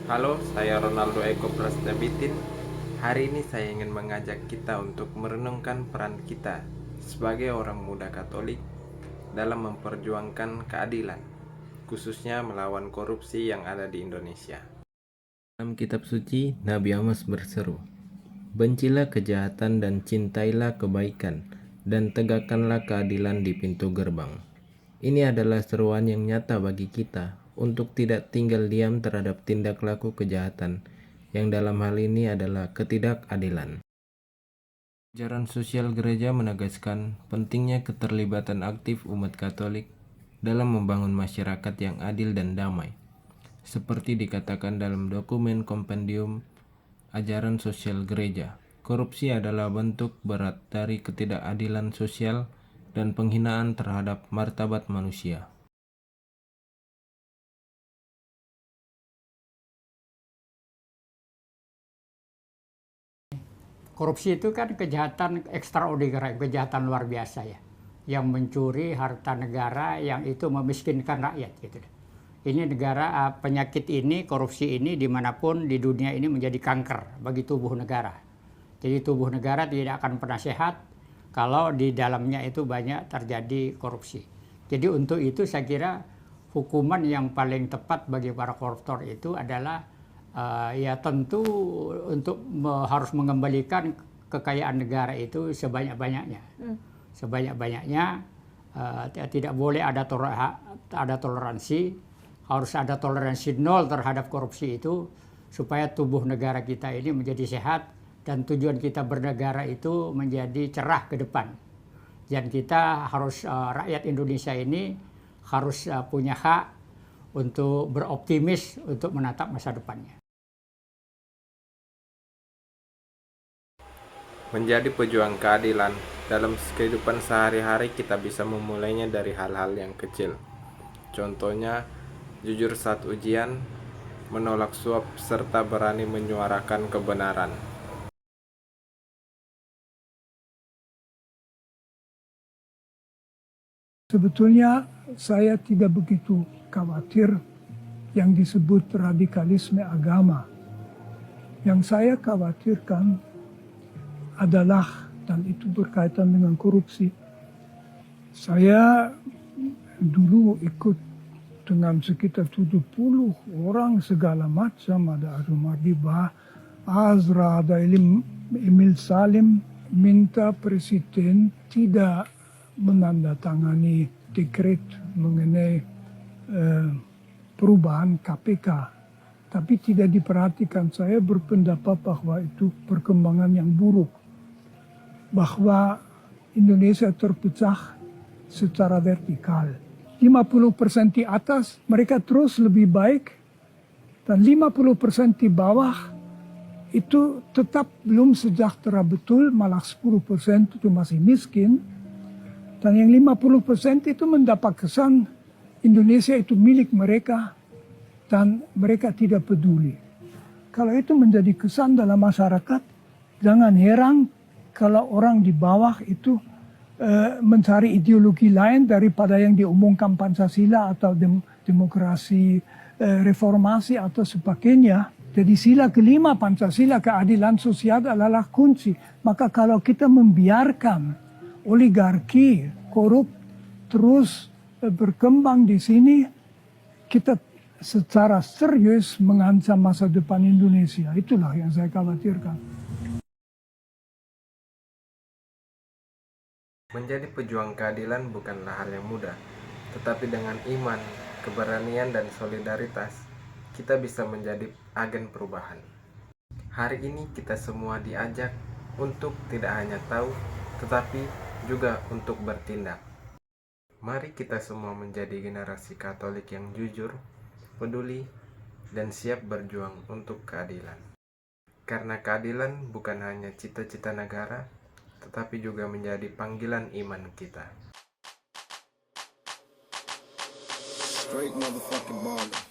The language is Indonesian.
Halo, saya Ronaldo Eko Prastabitin. Hari ini saya ingin mengajak kita untuk merenungkan peran kita sebagai orang muda Katolik dalam memperjuangkan keadilan, khususnya melawan korupsi yang ada di Indonesia. Dalam kitab suci, Nabi Amos berseru, "Bencilah kejahatan dan cintailah kebaikan, dan tegakkanlah keadilan di pintu gerbang." Ini adalah seruan yang nyata bagi kita untuk tidak tinggal diam terhadap tindak laku kejahatan, yang dalam hal ini adalah ketidakadilan. Ajaran sosial gereja menegaskan pentingnya keterlibatan aktif umat Katolik dalam membangun masyarakat yang adil dan damai. Seperti dikatakan dalam dokumen kompendium ajaran sosial gereja, korupsi adalah bentuk berat dari ketidakadilan sosial dan penghinaan terhadap martabat manusia. Korupsi itu kan kejahatan ekstraordinary, kejahatan luar biasa ya, yang mencuri harta negara, yang itu memiskinkan rakyat gitu. Ini negara, penyakit ini, korupsi ini dimanapun di dunia ini menjadi kanker bagi tubuh negara. Jadi tubuh negara tidak akan pernah sehat kalau di dalamnya itu banyak terjadi korupsi. Jadi untuk itu saya kira hukuman yang paling tepat bagi para koruptor itu adalah ya tentu untuk harus mengembalikan kekayaan negara itu sebanyak-banyaknya. Sebanyak-banyaknya, tidak boleh ada toleransi, harus ada toleransi nol terhadap korupsi itu, supaya tubuh negara kita ini menjadi sehat dan tujuan kita bernegara itu menjadi cerah ke depan. Dan kita harus, rakyat Indonesia ini harus punya hak untuk beroptimis untuk menatap masa depannya. Menjadi pejuang keadilan dalam kehidupan sehari-hari, kita bisa memulainya dari hal-hal yang kecil. Contohnya, jujur saat ujian, menolak suap, serta berani menyuarakan kebenaran. Sebetulnya saya tidak begitu khawatir yang disebut radikalisme agama. Yang saya khawatirkan adalah, dan itu berkaitan dengan korupsi. Saya dulu ikut dengan sekitar 70 orang segala macam, ada Azumardi Azra, ada Emil Salim, minta presiden tidak menandatangani dekret mengenai perubahan KPK. Tapi tidak diperhatikan. Saya berpendapat bahwa itu perkembangan yang buruk. Bahwa Indonesia terpecah secara vertikal. 50% di atas mereka terus lebih baik, dan 50% di bawah itu tetap belum sejahtera betul, malah 10% itu masih miskin. Dan yang 50% itu mendapat kesan Indonesia itu milik mereka dan mereka tidak peduli. Kalau itu menjadi kesan dalam masyarakat, jangan heran kalau orang di bawah itu mencari ideologi lain daripada yang diumumkan Pancasila atau demokrasi, reformasi atau sebagainya. Jadi sila kelima Pancasila, keadilan sosial adalah kunci. Maka kalau kita membiarkan oligarki korup terus berkembang di sini, kita secara serius mengancam masa depan Indonesia. Itulah yang saya khawatirkan. Menjadi pejuang keadilan bukanlah hal yang mudah, tetapi dengan iman, keberanian, dan solidaritas, kita bisa menjadi agen perubahan. Hari ini kita semua diajak untuk tidak hanya tahu, tetapi juga untuk bertindak. Mari kita semua menjadi generasi Katolik yang jujur, peduli, dan siap berjuang untuk keadilan. Karena keadilan bukan hanya cita-cita negara, tetapi juga menjadi panggilan iman kita. Straight motherfucking baller.